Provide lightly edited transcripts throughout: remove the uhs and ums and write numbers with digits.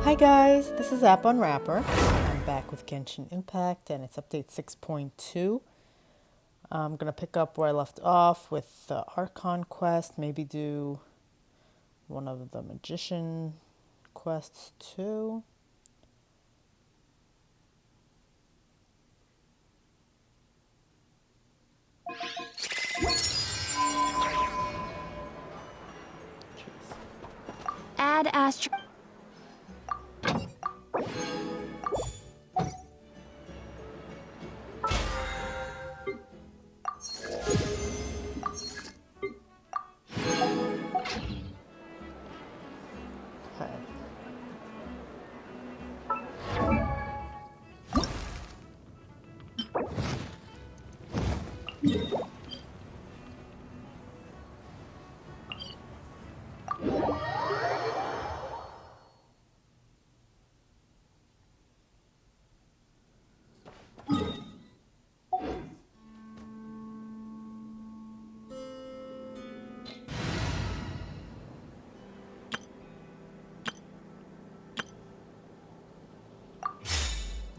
Hi guys, this is App Unwrapper. I'm back with Genshin Impact and it's update 6.2. I'm going to pick up where I left off with the Archon quest, maybe do one of the Magician quests too. Add Astro. Okay.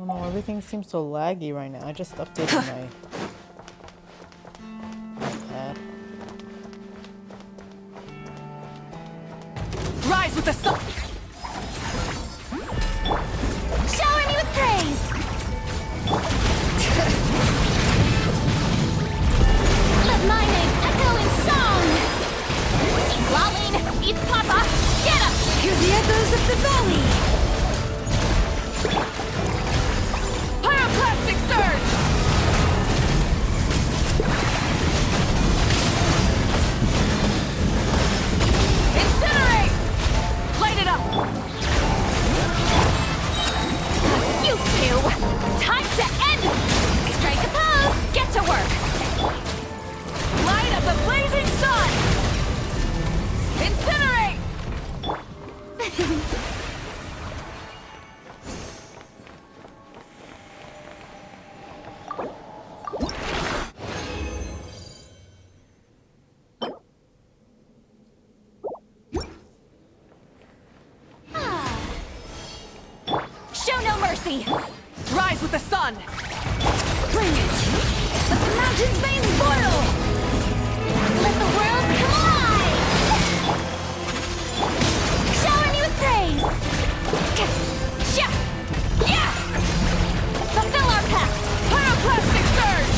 Oh no, everything seems so laggy right now. I just updated my pad. Rise with the sun! Shower me with praise! Let my name echo in song! Lolling, eat Papa, get up! Hear the echoes of the valley! Pyroclastic surge! Incinerate! Light it up! You two! Time to end! Strike a pose! Get to work! Light up the blazing sun! Incinerate! Show no mercy! Rise with the sun! Bring it! Let the mountain's veins boil! Let the world come alive! Shower me with praise! Yeah! Fulfill our pact! Pyroclastic surge!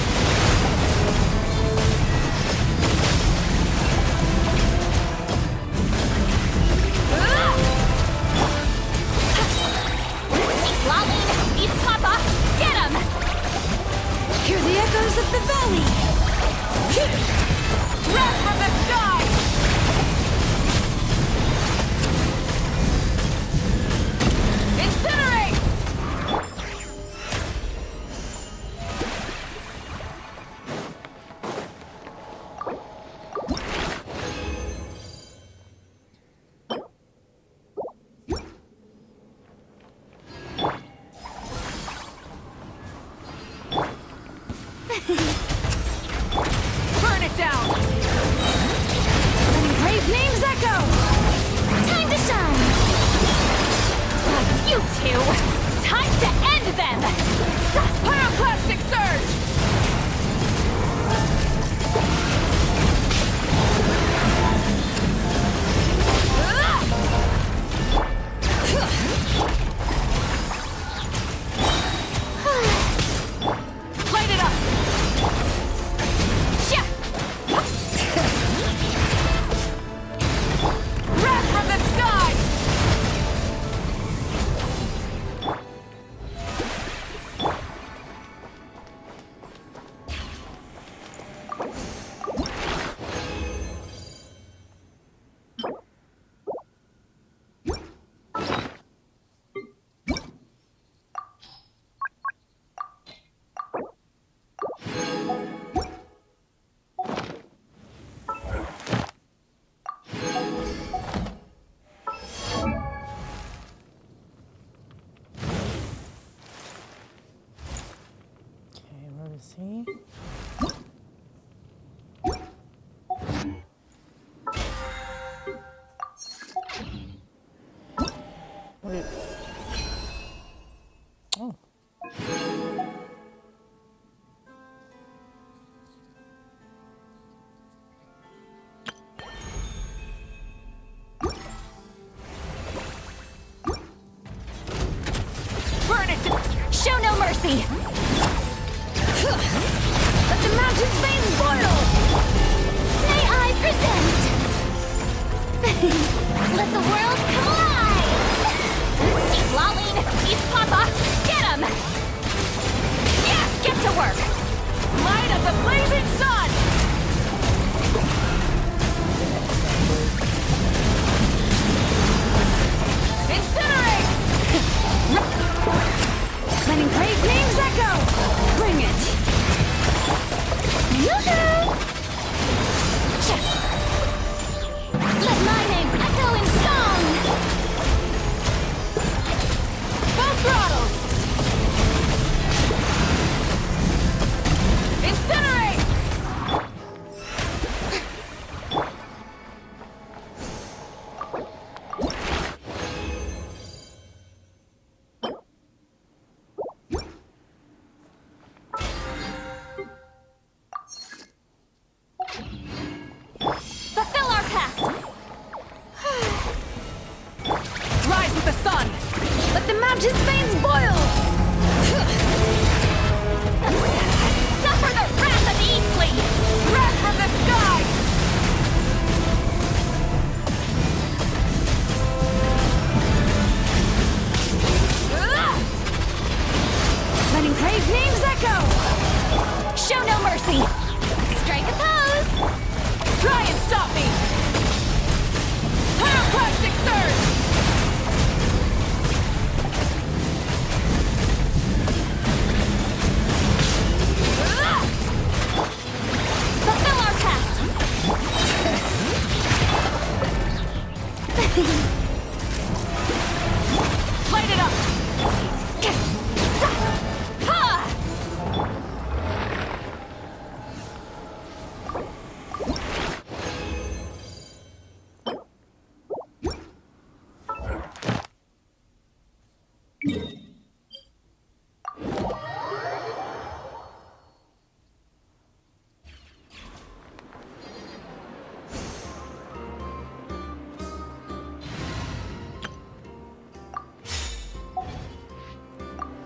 Lolling, eat Papa, get him! Hear the echoes of the valley! Wrath from the sky! Incinerate! Burn it down! Letting brave names echo! Time to shine! You two! Time to end them! Pyroclastic surge! Light it up! Wrath from the sky! Okay, where is he? Wait. mercy! Let the mountain's veins boil! May I present? Let the world collide! Eat Laline! Eat Papa! Get him! Yeah, get to work! Light of the blazing sun! Incinerate! Letting great names echo! Bring it! Yoo-hoo! Let my name echo in song! Full throttle! Incinerate! Fulfill our pact! Rise with the sun! Let the mountain's veins boil! Suffer the wrath of Eastleigh! Wrath from the sky! Letting brave names echo! Show no mercy! Strike a pose! Try and stop me! Pyroclastic surge! Fulfill our pact! Light it up! Ha!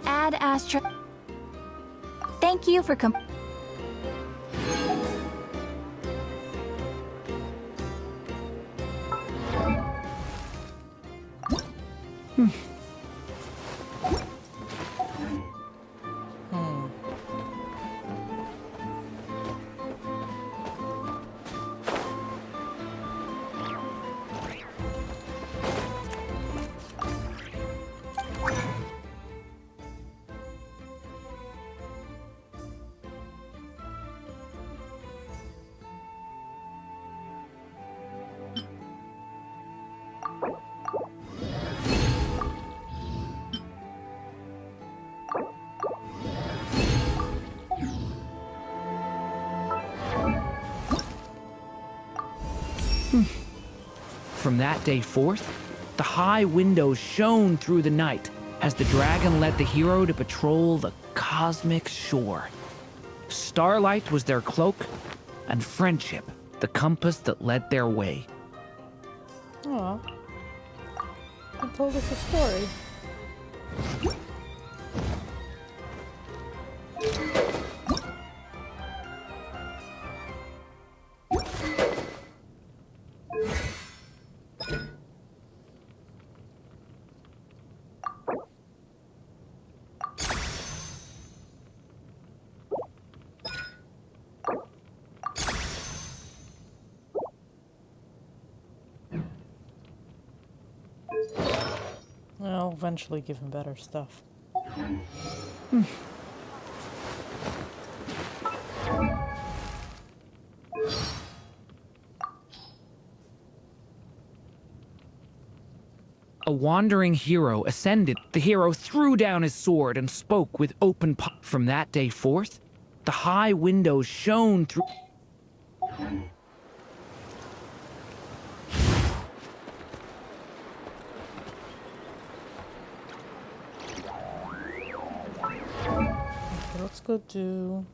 Ad Astra. Thank you for From that day forth, the high windows shone through the night as the dragon led the hero to patrol the cosmic shore. Starlight was their cloak, and friendship the compass that led their way. Aw. He told us a story. I'll eventually give him better stuff. A wandering hero ascended. The hero threw down his sword and spoke with open From that day forth, the high windows shone through. Let's go do...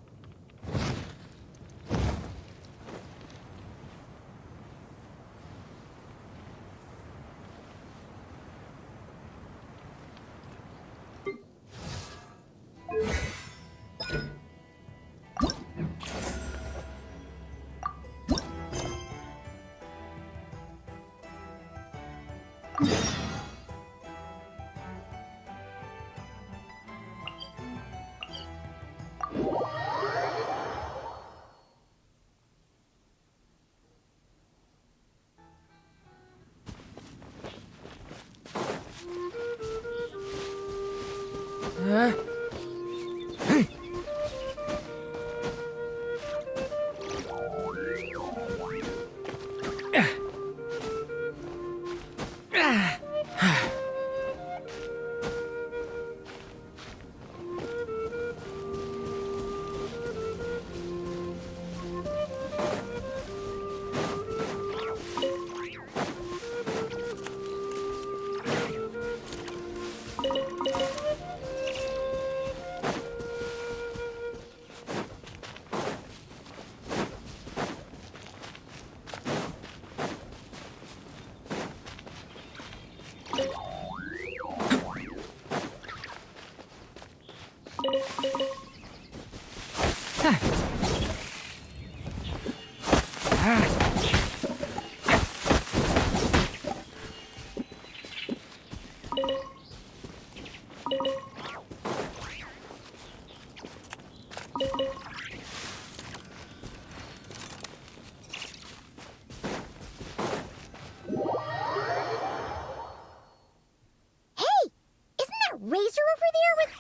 Hey! Isn't that Razor over there with...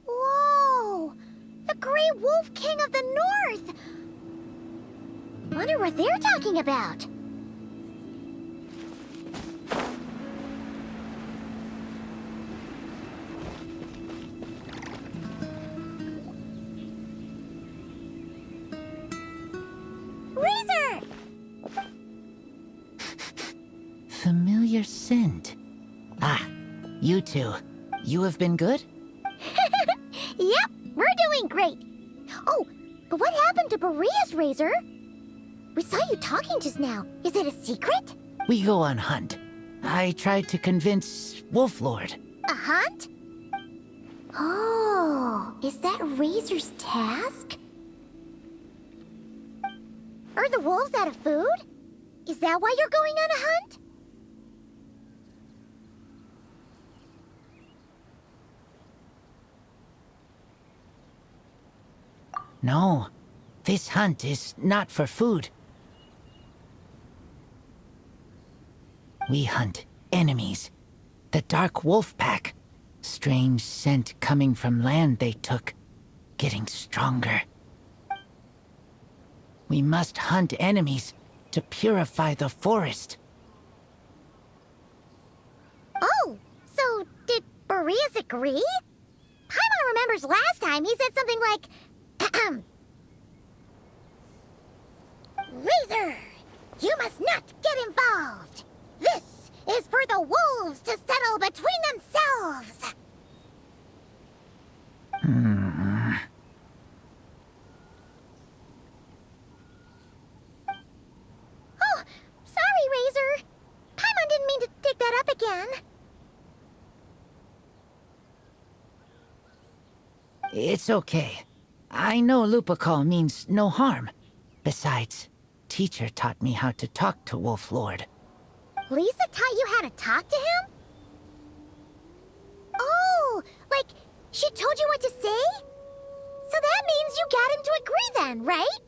Whoa! The Grey Wolf King of the North! Wonder what they're talking about. Razor! Familiar scent. Ah, you two. You have been good? Yep, we're doing great. Oh, but what happened to Berea's Razor? We saw you talking just now. Is it a secret? We go on hunt. I tried to convince Wolf Lord. A hunt? Oh, is that Razor's task? Are the wolves out of food? Is that why you're going on a hunt? No, this hunt is not for food. We hunt enemies. The Dark Wolf Pack. Strange scent coming from land they took. Getting stronger. We must hunt enemies to purify the forest. Oh, so did Boreas agree? Paimon remembers last time he said something like, Razor, you must not get involved. This is for the wolves to settle between themselves. Oh, sorry, Razor. Paimon didn't mean to dig that up again. It's okay. I know Lupacall means no harm. Besides, teacher taught me how to talk to Wolf Lord. Lisa taught you how to talk to him? Oh, like she told you what to say? So that means you got him to agree then, right?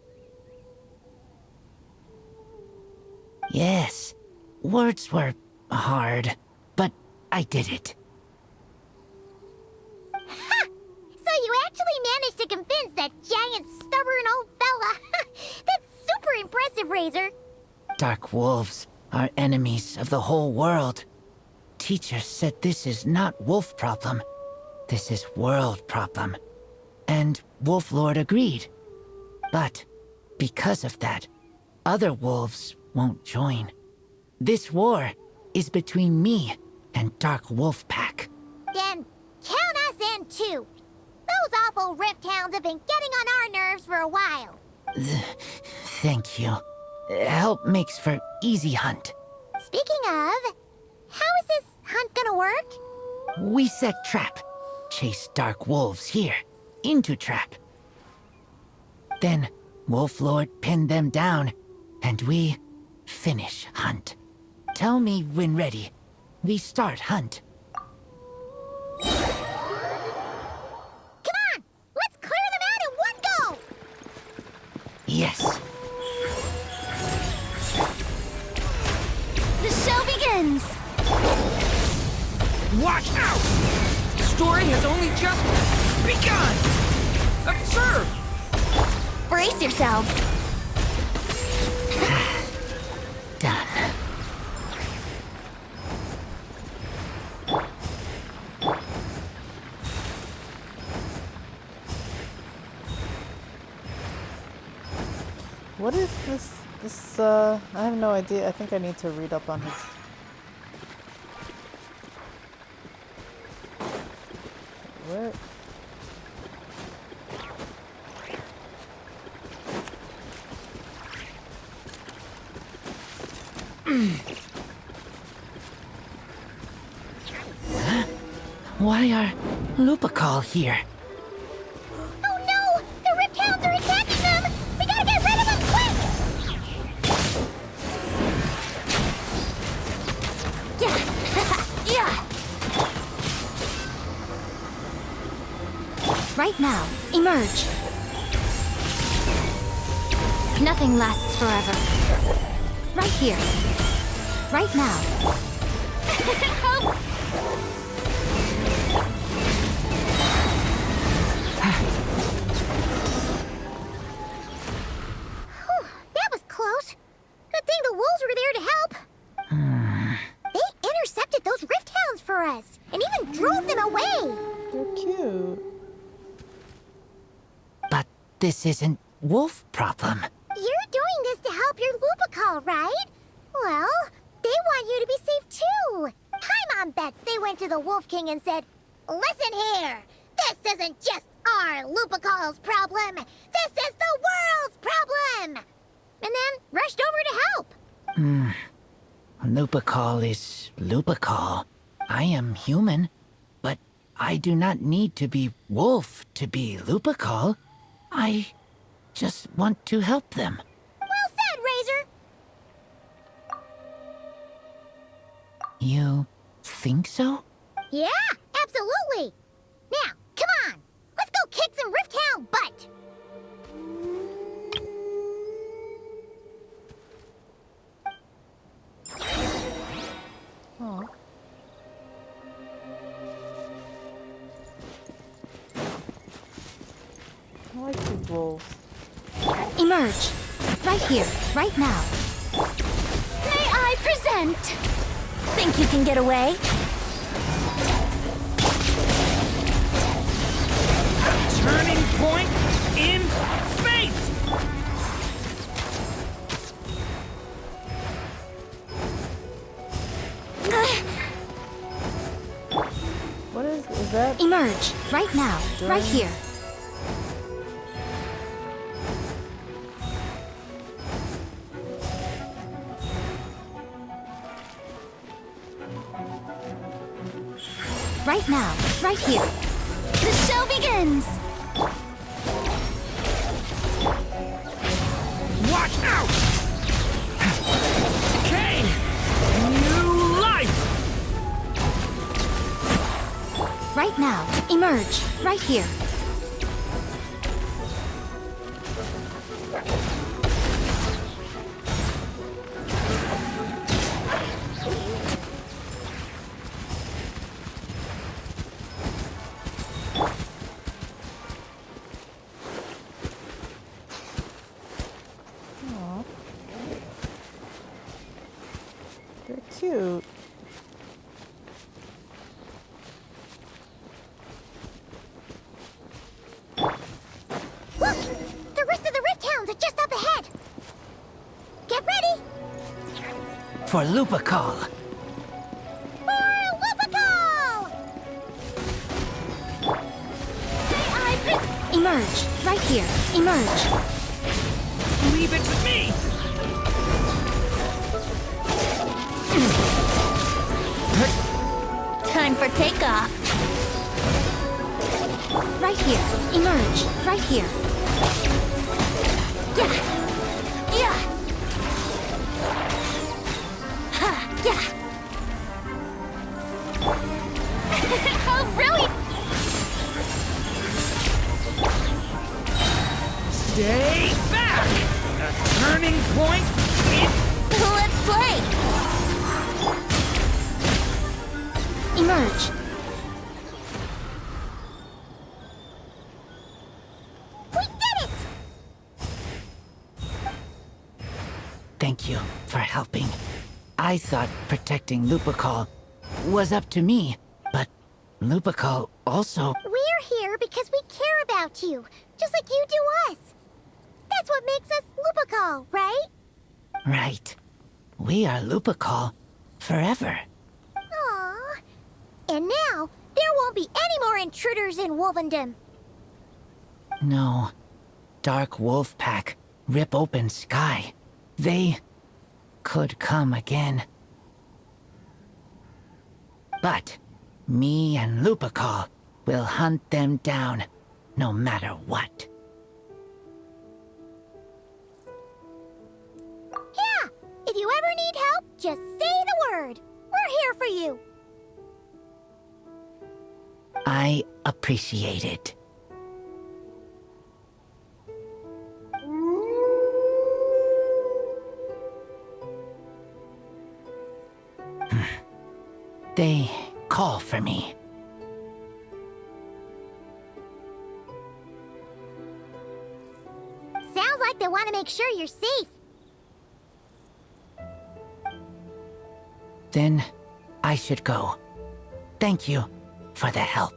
Yes, words were hard, but I did it. Ha! So you actually managed to convince that giant, stubborn old fella. That's super impressive, Razor. Dark wolves are enemies of the whole world. Teacher said this is not wolf problem. This is world problem. And Wolf Lord agreed. But because of that, other wolves won't join. This war is between me and Dark Wolf Pack. Then count us in too. Those awful Rift Hounds have been getting on our nerves for a while. Thank you. Help makes for easy hunt. Speaking of, how is this hunt gonna work? We set trap. Chase dark wolves here. Into trap. Then Wolf Lord pinned them down, and we finish hunt. Tell me when ready. We start hunt. Come on! Let's clear them out in one go! Yes. The show begins! Watch out! The story has only just begun! Observe! Brace yourselves! Done. What is this? I have no idea. I think I need to read up on his... Where? Why are Lupacall here? Oh no! The Rift Hounds are attacking them! We gotta get rid of them quick! Yeah! Yeah! right now. Emerge. Nothing lasts forever. Right here. Right now. That was close. Good thing the wolves were there to help. They intercepted those rift hounds for us, and even drove them away. They're cute. But this isn't wolf problem. You're doing this to help your Lupical, right? Well, they want you to be safe too. Paimon bets they went to the Wolf King and said, "Listen here, this isn't just our Lupical's problem. This is the world's problem." And then rushed over to help. Lupical is Lupical. I am human, but I do not need to be wolf to be Lupical. I just want to help them. Well said, Razor. You think so? Yeah, absolutely. Now, come on. Let's go kick some Rift Hound butt. Aw. I like these wolves. Emerge. Right here, right now. May I present? Think you can get away? Turning point in fate! What is that? Emerge. Right now, right here. Right now, right here. The show begins! Watch out! Okay! New life! Right now, emerge. Right here. Aw. They're cute. Look! The rest of the Rift Hounds are just up ahead! Get ready! For Lupical. For Lupical! Emerge. Right here. Emerge. Leave it to me! Time for takeoff. Right here. Emerge. Right here. Yeah. Yeah. Ha. Yeah. How brilliant! Stay back! A turning point in... Let's play. Emerge. We did it! Thank you for helping. I thought protecting Lupical was up to me, but Lupical also... We're here because we care about you, just like you do us. That's what makes us Lupical, right? Right. We are Lupical forever. Aww. And now, there won't be any more intruders in Wolvendom. No. Dark Wolf Pack, rip open sky. They could come again. But me and Lupical will hunt them down, no matter what. Yeah, if you ever need help, just say the word. We're here for you. I appreciate it. They call for me. Sounds like they want to make sure you're safe. Then I should go. Thank you for the help.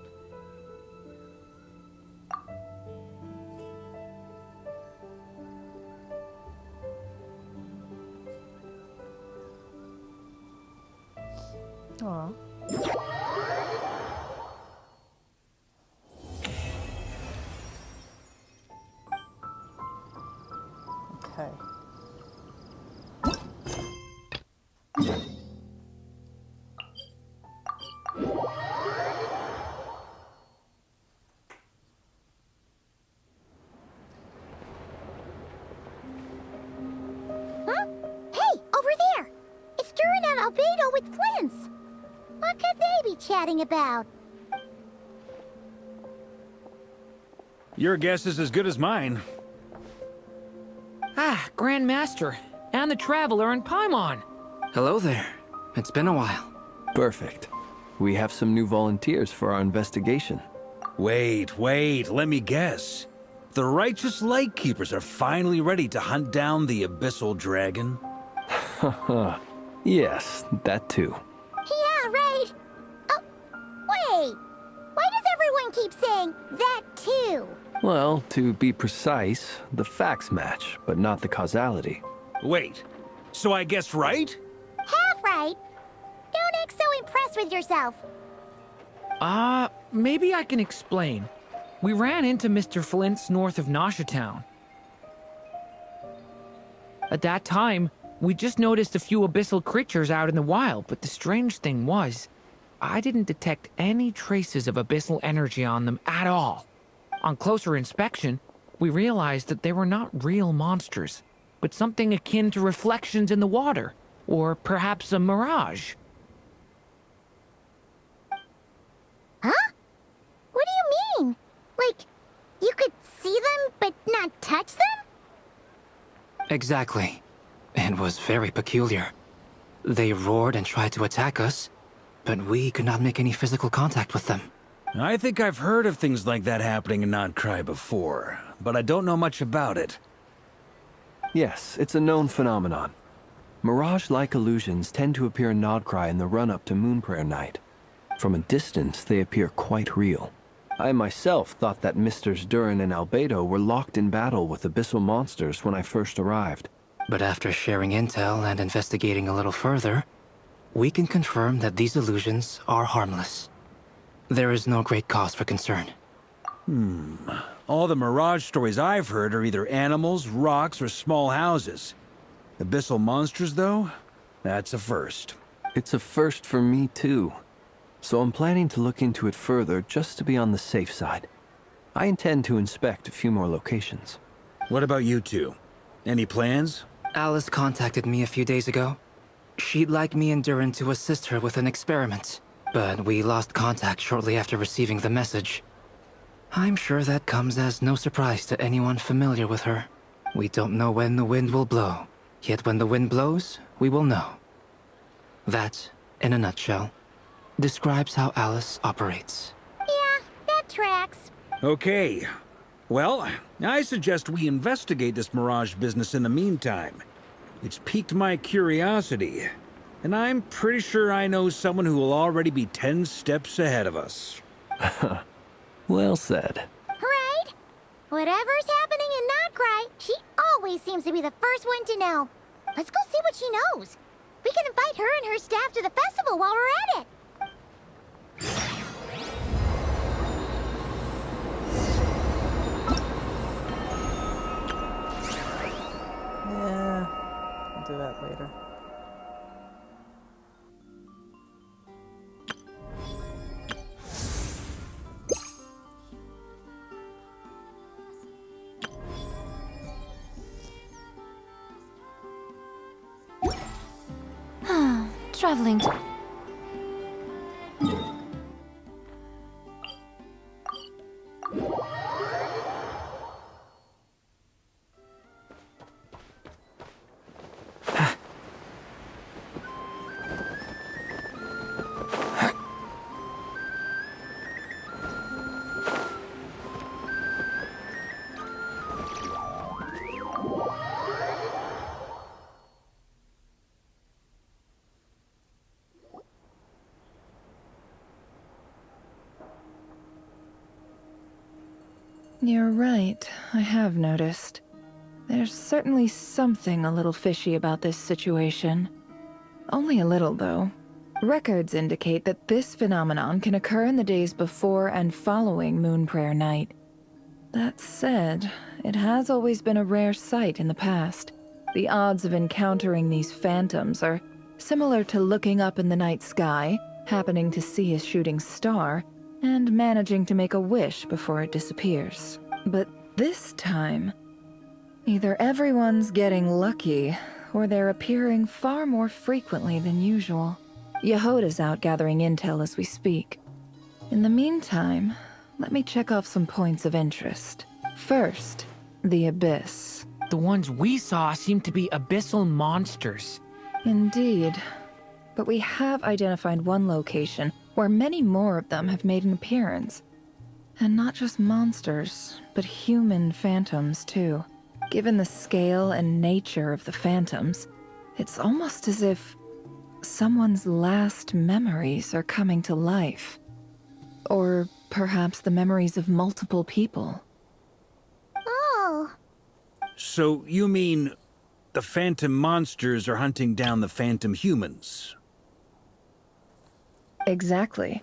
Aw. Okay. Huh? Hey, over there! It's Durin and Albedo with Flints! What could they be chatting about? Your guess is as good as mine. Ah, Grand Master, and the Traveler and Paimon. Hello there. It's been a while. Perfect. We have some new volunteers for our investigation. Wait, let me guess. The righteous Lightkeepers are finally ready to hunt down the Abyssal Dragon? Yes, that too. Yeah, right! Oh, wait! Why does everyone keep saying that too? Well, to be precise, the facts match, but not the causality. Wait, so I guessed right? Half right! Don't act so impressed with yourself. Maybe I can explain. We ran into Mr. Flint's north of Nasha Town. At that time, we just noticed a few abyssal creatures out in the wild, but the strange thing was, I didn't detect any traces of abyssal energy on them at all. On closer inspection, we realized that they were not real monsters, but something akin to reflections in the water, or perhaps a mirage. Huh? What do you mean? Like, you could see them but not touch them? Exactly. It was very peculiar. They roared and tried to attack us, but we could not make any physical contact with them. I think I've heard of things like that happening in Nocturne before, but I don't know much about it. Yes, it's a known phenomenon. Mirage-like illusions tend to appear in Nodcry in the run-up to Moonprayer Night. From a distance, they appear quite real. I myself thought that Misters Durin and Albedo were locked in battle with abyssal monsters when I first arrived. But after sharing intel and investigating a little further, we can confirm that these illusions are harmless. There is no great cause for concern. All the Mirage stories I've heard are either animals, rocks, or small houses. Abyssal monsters, though? That's a first. It's a first for me, too. So I'm planning to look into it further just to be on the safe side. I intend to inspect a few more locations. What about you two? Any plans? Alice contacted me a few days ago. She'd like me and Durin to assist her with an experiment, but we lost contact shortly after receiving the message. I'm sure that comes as no surprise to anyone familiar with her. We don't know when the wind will blow, yet when the wind blows, we will know. That, in a nutshell, describes how Alice operates. Yeah, that tracks. Okay. Well, I suggest we investigate this Mirage business in the meantime. It's piqued my curiosity, and I'm pretty sure I know someone who will already be 10 steps ahead of us. Well said. Right? Whatever's happening in Nocturne, she always seems to be the first one to know. Let's go see what she knows. We can invite her and her staff to the festival while we're at it. Yeah, I'll do that later. Traveling. You're right, I have noticed. There's certainly something a little fishy about this situation. Only a little, though. Records indicate that this phenomenon can occur in the days before and following Moon Prayer Night. That said, it has always been a rare sight in the past. The odds of encountering these phantoms are similar to looking up in the night sky, happening to see a shooting star, and managing to make a wish before it disappears. But this time, either everyone's getting lucky, or they're appearing far more frequently than usual. Yehoda's out gathering intel as we speak. In the meantime, let me check off some points of interest. First, the Abyss. The ones we saw seem to be abyssal monsters. Indeed. But we have identified one location where many more of them have made an appearance. And not just monsters, but human phantoms too. Given the scale and nature of the phantoms, it's almost as if someone's last memories are coming to life. Or perhaps the memories of multiple people. Oh. So you mean the phantom monsters are hunting down the phantom humans? Exactly.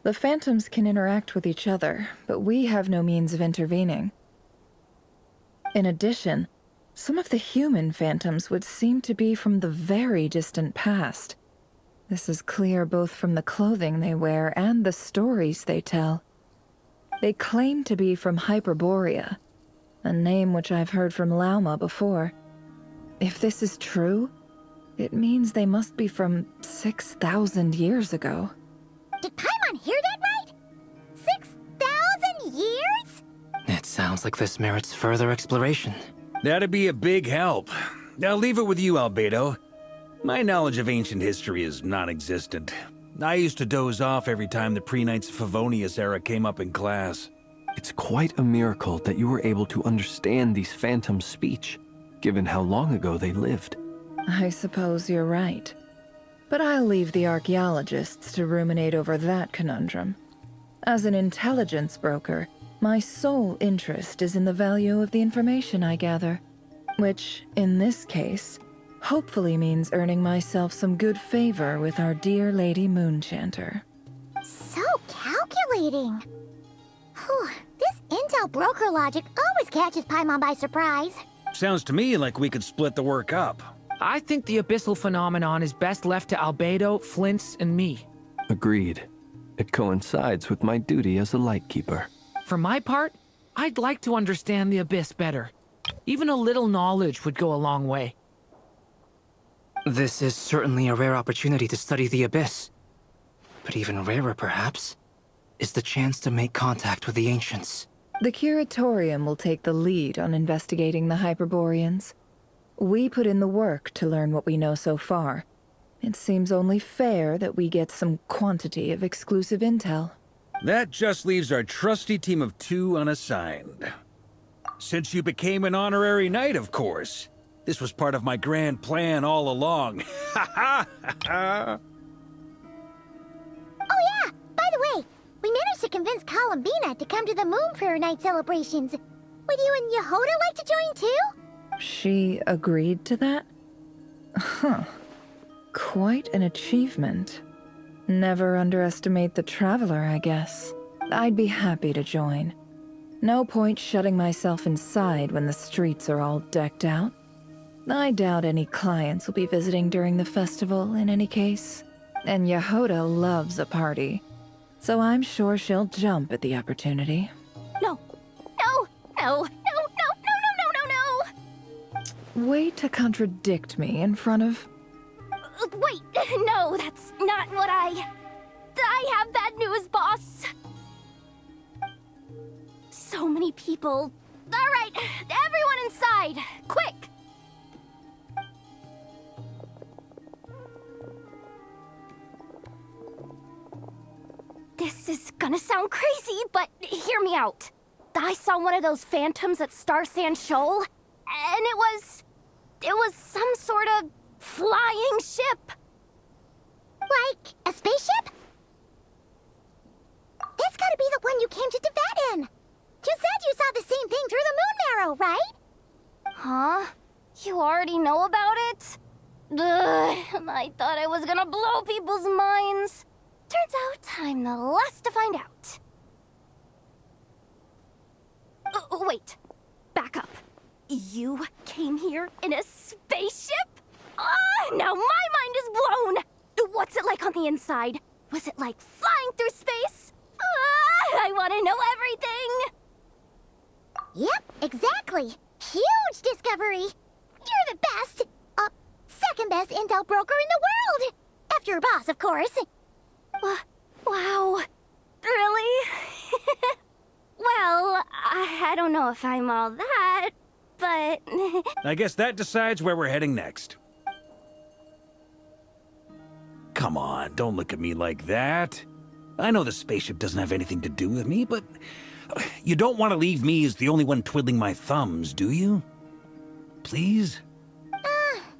The phantoms can interact with each other, but we have no means of intervening. In addition, some of the human phantoms would seem to be from the very distant past. This is clear both from the clothing they wear and the stories they tell. They claim to be from Hyperborea, a name which I've heard from Lauma before. If this is true, it means they must be from 6,000 years ago. Did Paimon hear that right? 6,000 years? It sounds like this merits further exploration. That'd be a big help. I'll leave it with you, Albedo. My knowledge of ancient history is non-existent. I used to doze off every time the pre-Knights of Favonius era came up in class. It's quite a miracle that you were able to understand these phantoms' speech, given how long ago they lived. I suppose you're right. But I'll leave the archaeologists to ruminate over that conundrum. As an intelligence broker, my sole interest is in the value of the information I gather, which, in this case, hopefully means earning myself some good favor with our dear Lady Moonchanter. So calculating. Whew, this intel broker logic always catches Paimon by surprise. Sounds to me like we could split the work up. I think the abyssal phenomenon is best left to Albedo, Flint's, and me. Agreed. It coincides with my duty as a lightkeeper. For my part, I'd like to understand the abyss better. Even a little knowledge would go a long way. This is certainly a rare opportunity to study the Abyss. But even rarer, perhaps, is the chance to make contact with the Ancients. The Curatorium will take the lead on investigating the Hyperboreans. We put in the work to learn what we know so far. It seems only fair that we get some quantity of exclusive intel. That just leaves our trusty team of 2 unassigned. Since you became an honorary knight, of course. This was part of my grand plan all along. Ha ha ha! Oh yeah, by the way, we managed to convince Columbina to come to the Moon Prayer Night celebrations. Would you and Yehoda like to join too? She agreed to that? Huh. Quite an achievement. Never underestimate the traveler, I guess. I'd be happy to join. No point shutting myself inside when the streets are all decked out. I doubt any clients will be visiting during the festival in any case. And Yehoda loves a party, so I'm sure she'll jump at the opportunity. No. No. No. No. No. No. No. No. No. Way to contradict me in front of... Wait. No, that's not what I have bad news, boss. So many people. All right, everyone inside. Quick. This is gonna sound crazy, but hear me out. I saw one of those phantoms at Star Sand Shoal, and it was some sort of flying ship. Like a spaceship? That's gotta be the one you came to Tibet in. You said you saw the I thought I was gonna blow people's minds. Turns out I'm the last to find out. Wait. Back up. You came here in a spaceship? Now my mind is blown! What's it like on the inside? Was it like flying through space? I want to know everything! Yep, exactly. Huge discovery. You're the best. Second best intel broker in the world. After your boss, of course. Wow. Really? Well, I don't know if I'm all that, but... I guess that decides where we're heading next. Come on, don't look at me like that. I know the spaceship doesn't have anything to do with me, but... You don't want to leave me as the only one twiddling my thumbs, do you? Please?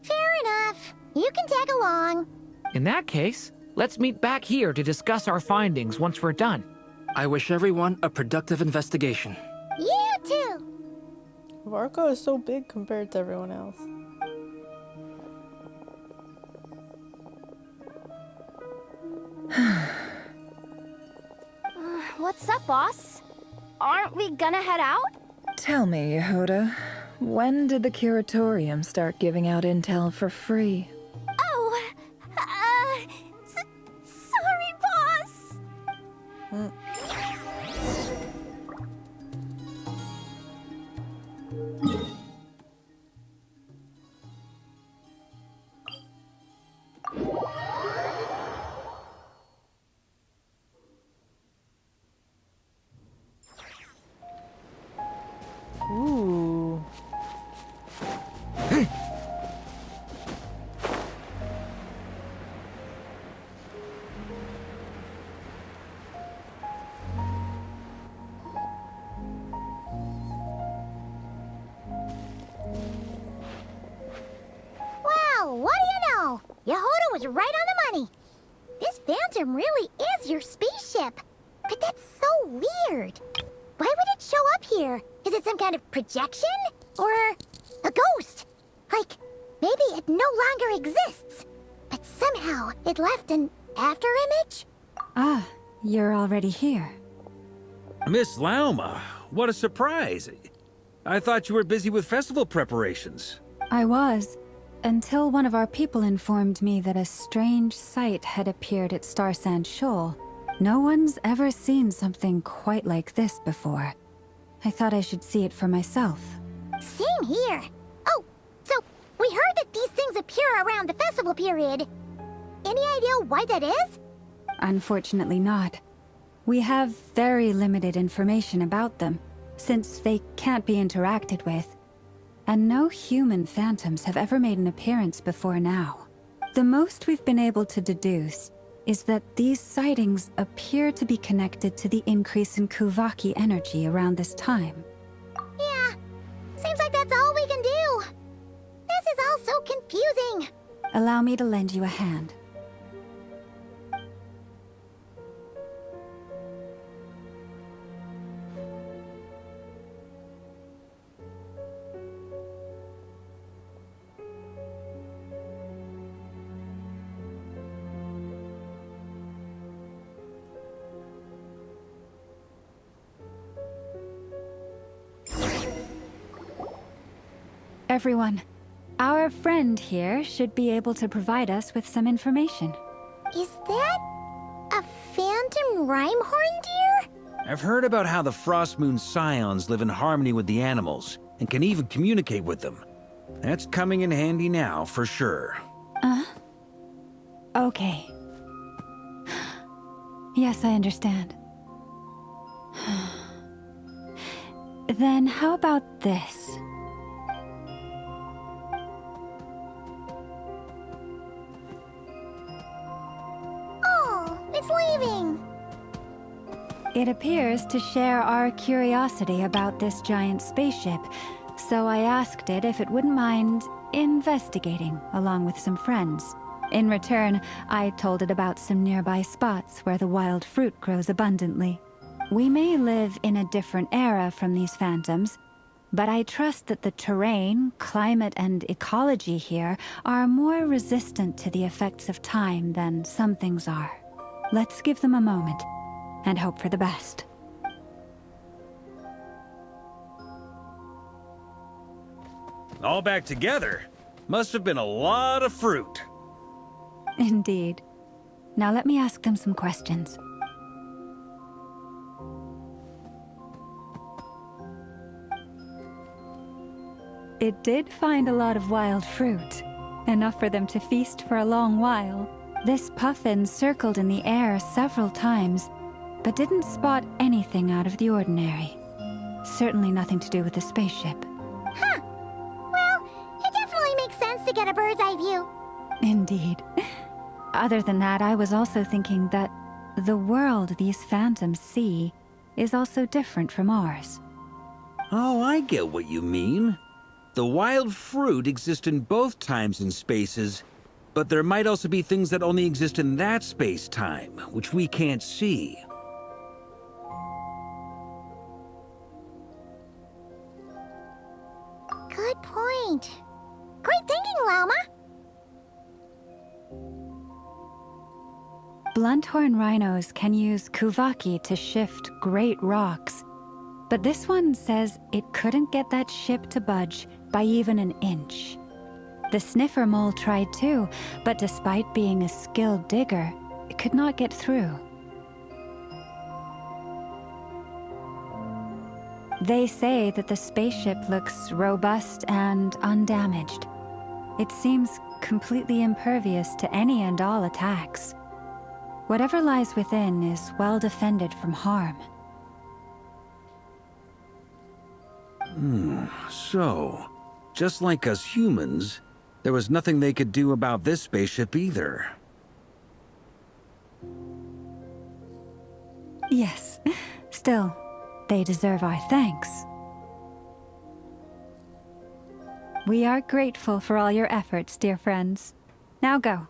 Fair enough. You can tag along. In that case, let's meet back here to discuss our findings once we're done. I wish everyone a productive investigation. You too. Varco is so big compared to everyone else. What's up, boss? Aren't we gonna head out? Tell me, Yehuda, when did the curatorium start giving out intel for free? Oh, sorry, boss. Ooh. Well, what do you know? Yehuda was right on the money. This Phantom really is your spaceship. But that's so weird. Why would it show up here? Is it some kind of projection? Or a ghost? Like, maybe it no longer exists. But somehow it left an afterimage? Ah, you're already here. Miss Lauma, what a surprise. I thought you were busy with festival preparations. I was, until one of our people informed me that a strange sight had appeared at Starsand Shoal. No one's ever seen something quite like this before. I thought I should see it for myself. Same here. Oh, so we heard that these things appear around the festival period. Any idea why that is? Unfortunately not. We have very limited information about them, since they can't be interacted with. And no human phantoms have ever made an appearance before now. The most we've been able to deduce is that these sightings appear to be connected to the increase in Kuvaki energy around this time. Yeah, seems like that's all we can do. This is all so confusing. Allow me to lend you a hand. Everyone, our friend here should be able to provide us with some information. Is that a phantom Rhymehorn deer? I've heard about how the Frostmoon Scions live in harmony with the animals and can even communicate with them. That's coming in handy now, for sure. Okay. Yes, I understand. Then how about this? Oh, it's leaving. It appears to share our curiosity about this giant spaceship, so I asked it if it wouldn't mind investigating along with some friends. In return, I told it about some nearby spots where the wild fruit grows abundantly. We may live in a different era from these phantoms, But I trust that the terrain, climate, and ecology here are more resistant to the effects of time than some things are. Let's give them a moment and hope for the best. All back together? Must have been a lot of fruit. Indeed. Now let me ask them some questions. It did find a lot of wild fruit, enough for them to feast for a long while. This puffin circled in the air several times, but didn't spot anything out of the ordinary. Certainly nothing to do with the spaceship. Huh. Well, it definitely makes sense to get a bird's eye view. Indeed. Other than that, I was also thinking that the world these phantoms see is also different from ours. Oh, I get what you mean. The wild fruit exist in both times and spaces, but there might also be things that only exist in that space-time, which we can't see. Good point. Great thinking, Llama. Blunthorn rhinos can use kuvaki to shift great rocks, but this one says it couldn't get that ship to budge by even an inch. The sniffer mole tried too, but despite being a skilled digger, it could not get through. They say that the spaceship looks robust and undamaged. It seems completely impervious to any and all attacks. Whatever lies within is well defended from harm. So, just like us humans, there was nothing they could do about this spaceship either. Yes, still, they deserve our thanks. We are grateful for all your efforts, dear friends. Now go,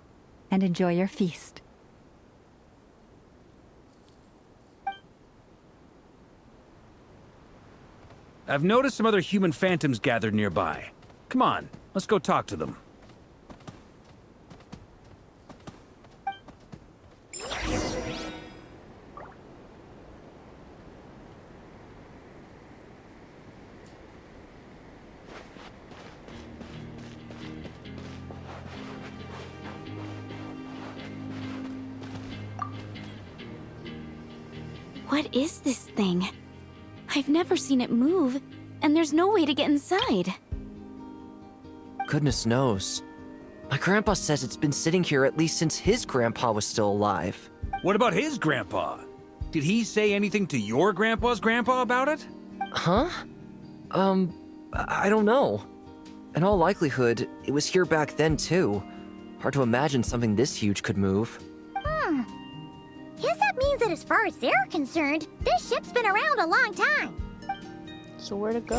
and enjoy your feast. I've noticed some other human phantoms gathered nearby. Come on, let's go talk to them. What is this thing? I've never seen it move, and there's no way to get inside. Goodness knows. My grandpa says it's been sitting here at least since his grandpa was still alive. What about his grandpa? Did he say anything to your grandpa's grandpa about it? Huh? I don't know. In all likelihood, it was here back then too. Hard to imagine something this huge could move. Guess that means that as far as they're concerned, this ship's been around a long time. So where to go?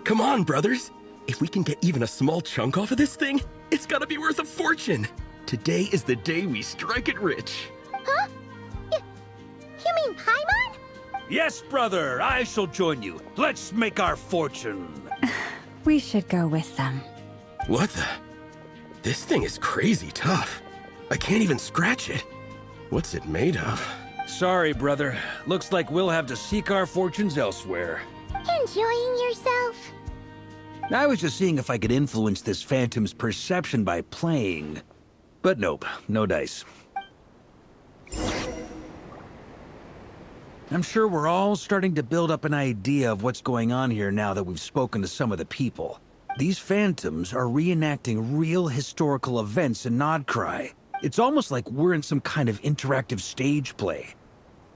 Come on, brothers. If we can get even a small chunk off of this thing, it's gotta be worth a fortune. Today is the day we strike it rich. Huh? You mean Paimon? Yes, brother, I shall join you. Let's make our fortune. We should go with them. What the? This thing is crazy tough. I can't even scratch it. What's it made of? Sorry, brother. Looks like we'll have to seek our fortunes elsewhere. Enjoying yourself? I was just seeing if I could influence this phantom's perception by playing. But nope, no dice. I'm sure we're all starting to build up an idea of what's going on here now that we've spoken to some of the people. These phantoms are reenacting real historical events in Nocturne. It's almost like we're in some kind of interactive stage play.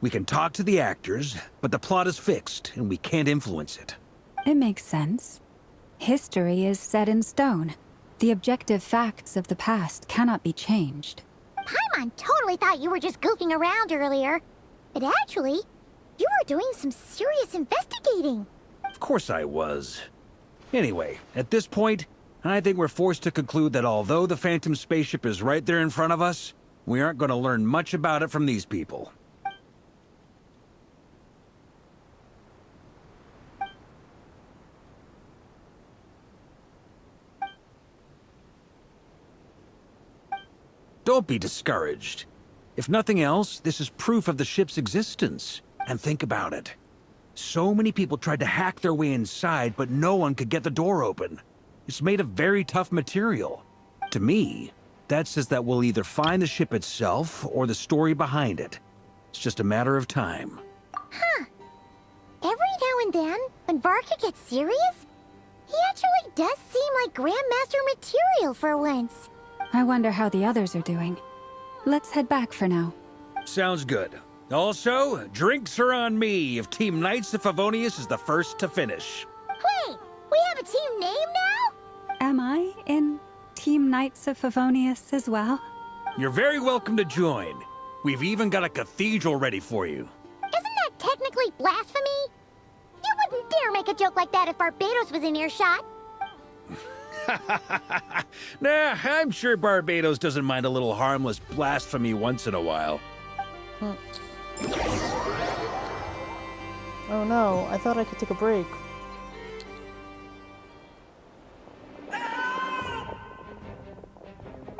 We can talk to the actors, but the plot is fixed, and we can't influence it. It makes sense. History is set in stone. The objective facts of the past cannot be changed. Paimon totally thought you were just goofing around earlier. But actually, you were doing some serious investigating. Of course I was. Anyway, at this point, I think we're forced to conclude that although the Phantom spaceship is right there in front of us, we aren't going to learn much about it from these people. Don't be discouraged. If nothing else, this is proof of the ship's existence. And think about it. So many people tried to hack their way inside, but no one could get the door open. It's made of very tough material. To me, that says that we'll either find the ship itself or the story behind it. It's just a matter of time. Huh. Every now and then, when Varka gets serious, he actually does seem like Grandmaster material for once. I wonder how the others are doing. Let's head back for now. Sounds good. Also, drinks are on me if Team Knights of Favonius is the first to finish. Wait, we have a team name now? Am I in Team Knights of Favonius as well? You're very welcome to join. We've even got a cathedral ready for you. Isn't that technically blasphemy? You wouldn't dare make a joke like that if Barbados was in earshot. Nah, I'm sure Barbados doesn't mind a little harmless blasphemy once in a while. Oh no, I thought I could take a break.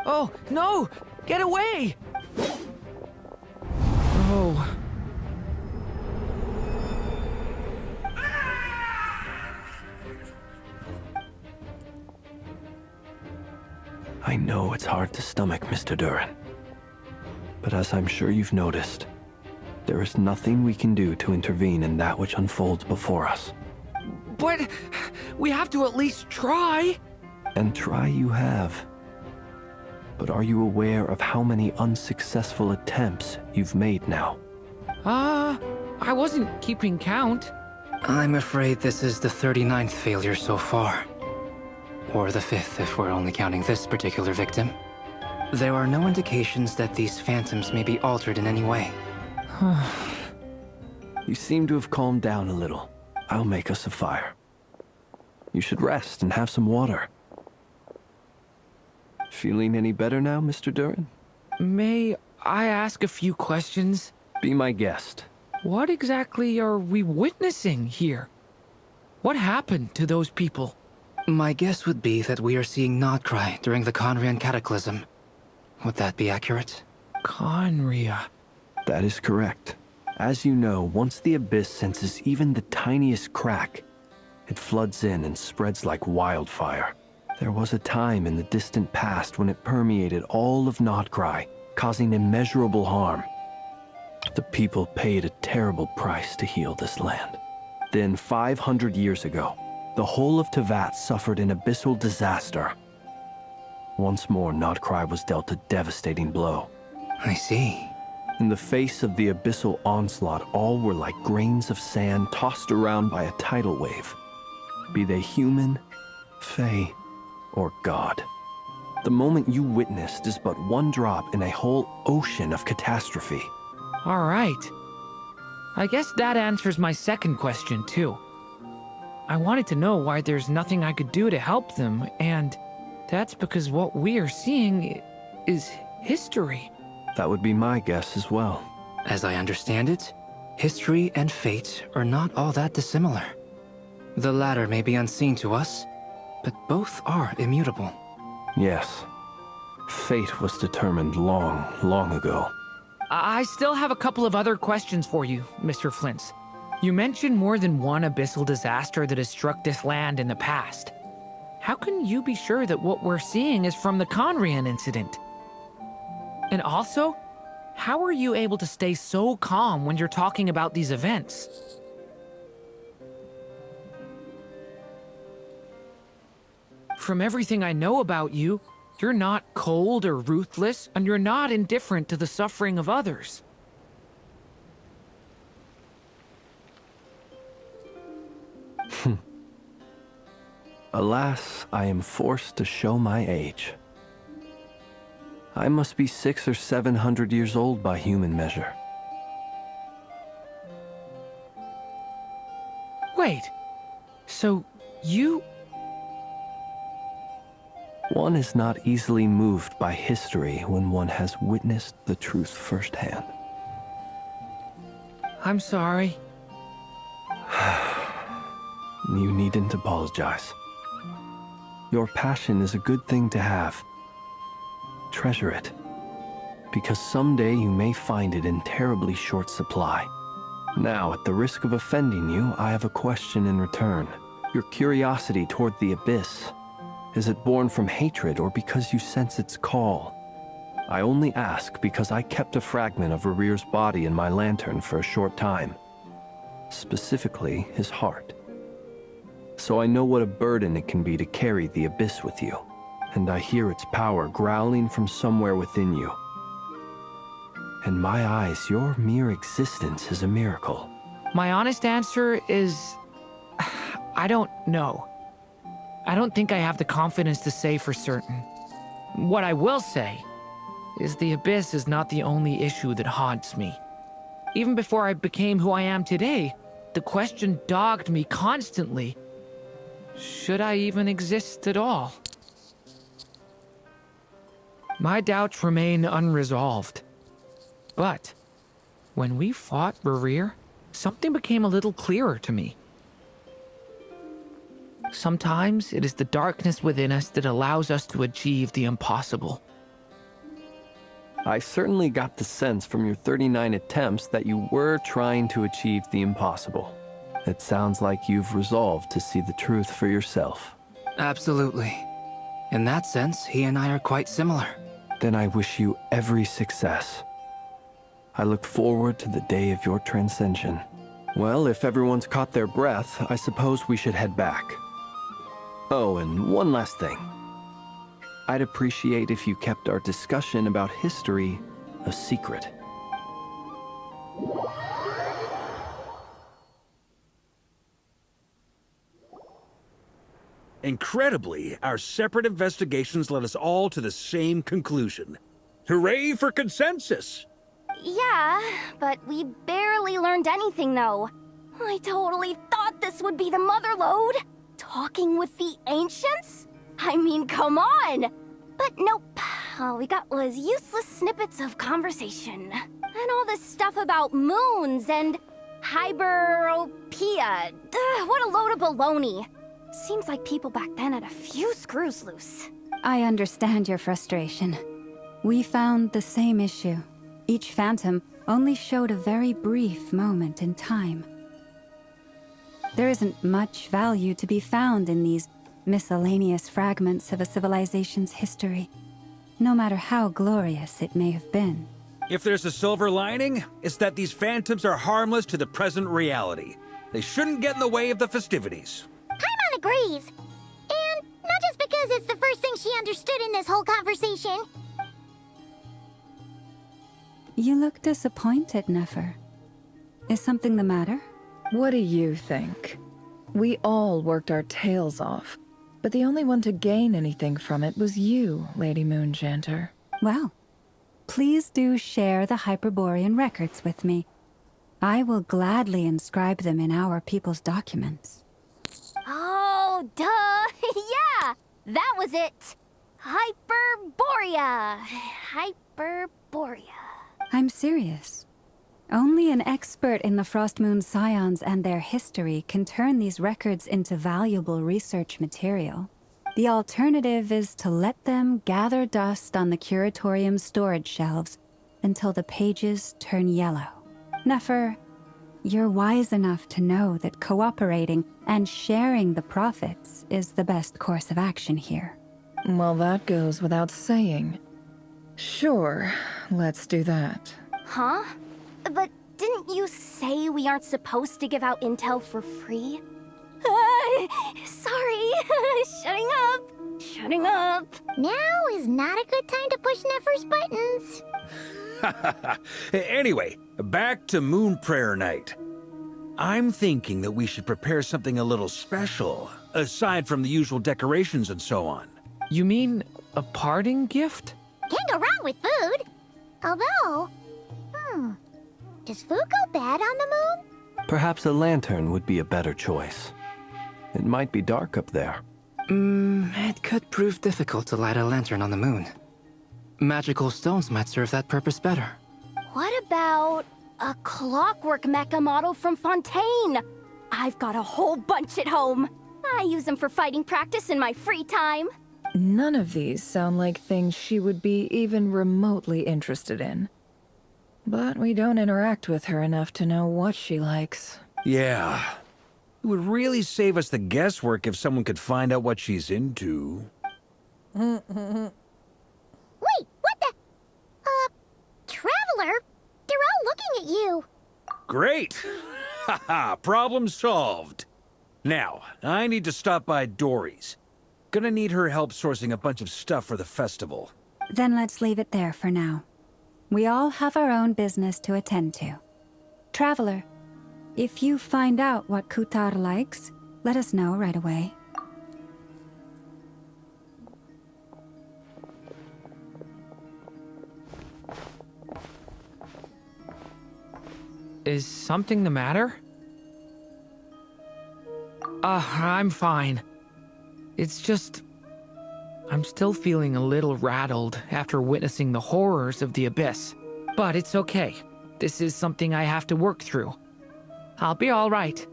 Oh, no! Get away! Oh. I know it's hard to stomach, Mr. Duran. But as I'm sure you've noticed, there is nothing we can do to intervene in that which unfolds before us. But we have to at least try. And try you have. But are you aware of how many unsuccessful attempts you've made now? I wasn't keeping count. I'm afraid this is the 39th failure so far. Or the 5th if we're only counting this particular victim. There are no indications that these phantoms may be altered in any way. You seem to have calmed down a little. I'll make us a fire. You should rest and have some water. Feeling any better now, Mr. Duran? May I ask a few questions? Be my guest. What exactly are we witnessing here? What happened to those people? My guess would be that we are seeing Nocturne during the Conrian Cataclysm. Would that be accurate? Conria. That is correct. As you know, once the Abyss senses even the tiniest crack, it floods in and spreads like wildfire. There was a time in the distant past when it permeated all of Nocturne, causing immeasurable harm. The people paid a terrible price to heal this land. Then 500 years ago, the whole of Teyvat suffered an abyssal disaster. Once more, Nocturne was dealt a devastating blow. I see. In the face of the abyssal onslaught, all were like grains of sand tossed around by a tidal wave. Be they human, fae, or god. The moment you witnessed is but one drop in a whole ocean of catastrophe. All right. I guess that answers my second question, too. I wanted to know why there's nothing I could do to help them, and that's because what we are seeing is history. That would be my guess as well. As I understand it, history and fate are not all that dissimilar. The latter may be unseen to us, but both are immutable. Yes. Fate was determined long, long ago. I still have a couple of other questions for you, Mr. Flintz. You mentioned more than one abyssal disaster that has struck this land in the past. How can you be sure that what we're seeing is from the Conrian incident? And also, how are you able to stay so calm when you're talking about these events? From everything I know about you, you're not cold or ruthless, and you're not indifferent to the suffering of others. Alas, I am forced to show my age. I must be 600 or 700 years old by human measure. Wait, so you... One is not easily moved by history when one has witnessed the truth firsthand. I'm sorry. You needn't apologize. Your passion is a good thing to have. Treasure it, because someday you may find it in terribly short supply. Now, at the risk of offending you, I have a question in return. Your curiosity toward the Abyss, is it born from hatred or because you sense its call? I only ask because I kept a fragment of Rerear's body in my lantern for a short time. Specifically, his heart. So I know what a burden it can be to carry the Abyss with you, and I hear its power growling from somewhere within you. In my eyes, your mere existence is a miracle. My honest answer is... I don't know. I don't think I have the confidence to say for certain. What I will say is the Abyss is not the only issue that haunts me. Even before I became who I am today, the question dogged me constantly. Should I even exist at all? My doubts remain unresolved. But when we fought Rerear, something became a little clearer to me. Sometimes it is the darkness within us that allows us to achieve the impossible. I certainly got the sense from your 39 attempts that you were trying to achieve the impossible. It sounds like you've resolved to see the truth for yourself. Absolutely. In that sense, he and I are quite similar. Then I wish you every success. I look forward to the day of your transcension. Well, if everyone's caught their breath, I suppose we should head back. Oh, and one last thing. I'd appreciate if you kept our discussion about history a secret. Incredibly, our separate investigations led us all to the same conclusion. Hooray for consensus! Yeah, but we barely learned anything, though. I totally thought this would be the mother lode. Talking with the ancients? I mean, come on! But nope. All we got was useless snippets of conversation. And all this stuff about moons and hyperopia. What a load of baloney. Seems like people back then had a few screws loose. I understand your frustration. We found the same issue. Each phantom only showed a very brief moment in time. There isn't much value to be found in these miscellaneous fragments of a civilization's history, no matter how glorious it may have been. If there's a silver lining, it's that these phantoms are harmless to the present reality. They shouldn't get in the way of the festivities. Paimon agrees. And not just because it's the first thing she understood in this whole conversation. You look disappointed, Nefer. Is something the matter? What do you think? We all worked our tails off, but the only one to gain anything from it was you, Lady Moonjanter. Well, please do share the Hyperborean records with me. I will gladly inscribe them in our people's documents. Oh, duh! Yeah! That was it! Hyperborea! Hyperborea. I'm serious. Only an expert in the Frostmoon Scions and their history can turn these records into valuable research material. The alternative is to let them gather dust on the Curatorium's storage shelves until the pages turn yellow. Nefer, you're wise enough to know that cooperating and sharing the profits is the best course of action here. Well, that goes without saying. Sure, let's do that. Huh? But didn't you say we aren't supposed to give out intel for free? Sorry. Shutting up. Now is not a good time to push Nefer's buttons. Anyway, back to Moon Prayer Night. I'm thinking that we should prepare something a little special, aside from the usual decorations and so on. You mean a parting gift? Can't go wrong with food. Although, does food go bad on the moon? Perhaps a lantern would be a better choice. It might be dark up there. It could prove difficult to light a lantern on the moon. Magical stones might serve that purpose better. What about a clockwork mecha model from Fontaine? I've got a whole bunch at home. I use them for fighting practice in my free time. None of these sound like things she would be even remotely interested in. But we don't interact with her enough to know what she likes. Yeah. It would really save us the guesswork if someone could find out what she's into. Wait, what the? Traveler? They're all looking at you. Great! Haha, problem solved. Now, I need to stop by Dory's. Gonna need her help sourcing a bunch of stuff for the festival. Then let's leave it there for now. We all have our own business to attend to. Traveler, if you find out what Kutar likes, let us know right away. Is something the matter? I'm fine. It's just... I'm still feeling a little rattled after witnessing the horrors of the Abyss. But it's okay. This is something I have to work through. I'll be all right.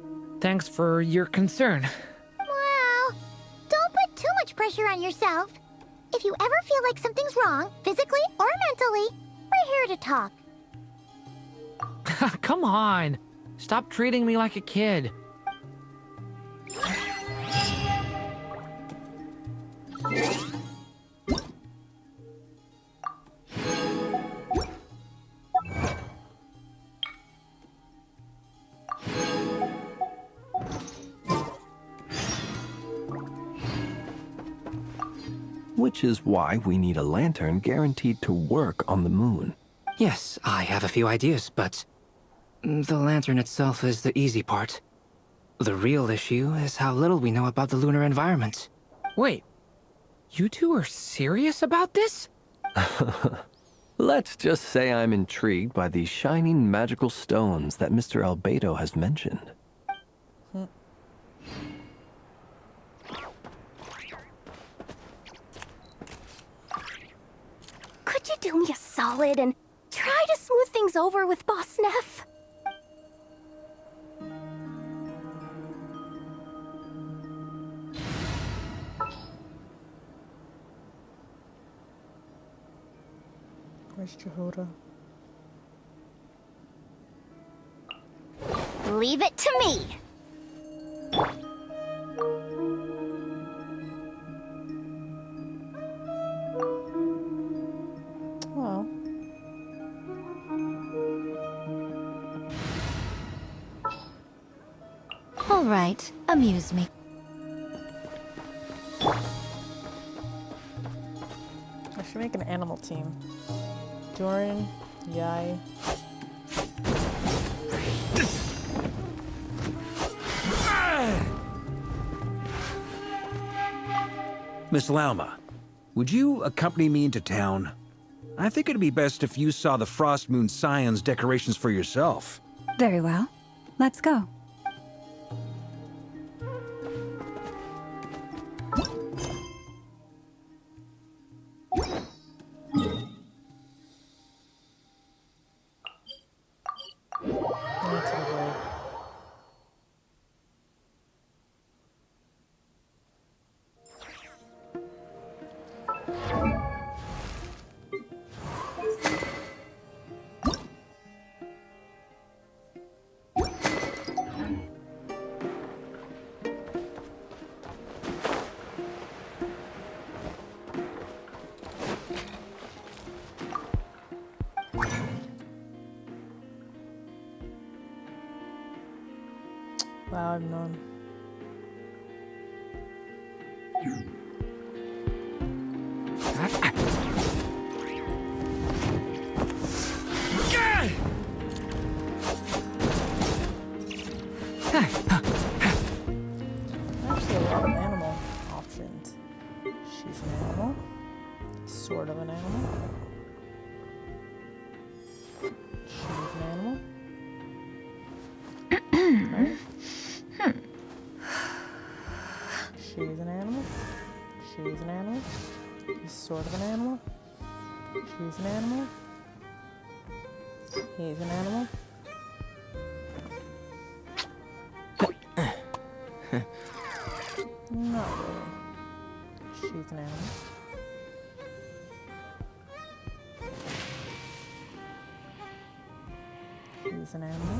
Thanks for your concern. Well, don't put too much pressure on yourself. If you ever feel like something's wrong, physically or mentally, we're here to talk. Come on. Stop treating me like a kid. Which is why we need a lantern guaranteed to work on the moon. Yes, I have a few ideas, but the lantern itself is the easy part. The real issue is how little we know about the lunar environment. Wait, you two are serious about this? Let's just say I'm intrigued by these shining magical stones that Mr. Albedo has mentioned. Could you do me a solid and try to smooth things over with Boss Neff? Where's Jehoda? Leave it to me. Well. All right, amuse me. I should make an animal team. Doran, Yai. Miss Lauma, would you accompany me into town? I think it'd be best if you saw the Frost Moon Scion's decorations for yourself. Very well. Let's go. That's a way. Wow, I've known. Actually, a lot of animal options. She's an animal. Sort of an animal. She's an animal. Right? She's an animal. She's an animal. He's sort of an animal. She's an animal. He's an animal. Not really. She's an animal. He's an animal.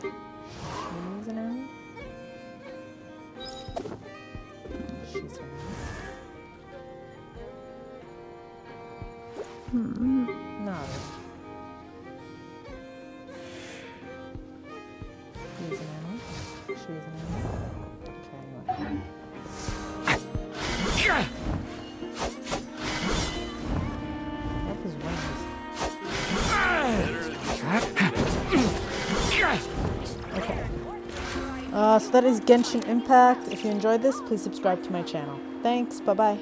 She's an animal. She's an animal. Not really. He's an animal. She's an animal. Okay, anyway. What his wings? Okay. So that is Genshin Impact. If you enjoyed this, please subscribe to my channel. Thanks. Bye-bye.